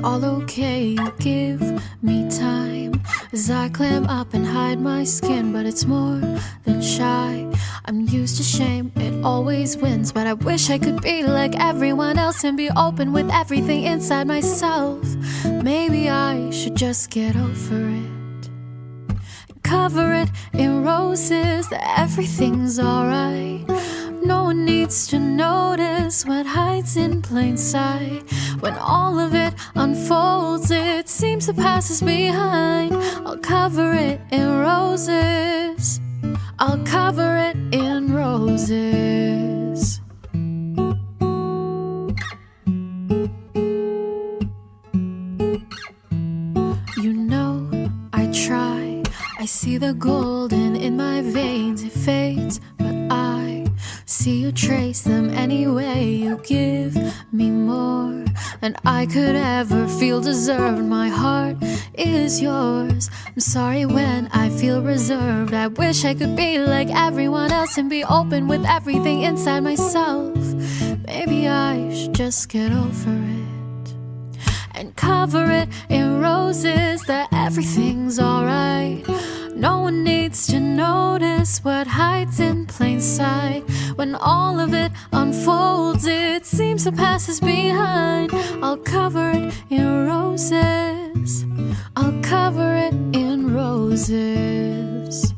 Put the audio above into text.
all okay, you give me time as I climb up and hide my skin, but it's more than shy. I'm used to shame, it always wins, but I wish I could be like everyone else and be open with everything inside myself. Maybe I should just get over it, cover it in roses, that everything's alright. No one needs to notice what hides in plain sight. When all of it unfolds, it seems to pass us behind. I'll cover it in roses, I'll cover it in roses. You know, I try, I see the golden in my veins, it fades, but I see you trace them anyway. You give me more than I could ever feel deserved. My heart is yours. I'm sorry when I feel reserved. I wish I could be like everyone else and be open with everything inside myself. Maybe I should just get over it and cover it in roses, that everything's alright. No one needs to notice what hides in plain sight. When all of it unfolds, it seems to pass us behind. I'll cover it in roses, I'll cover it in roses.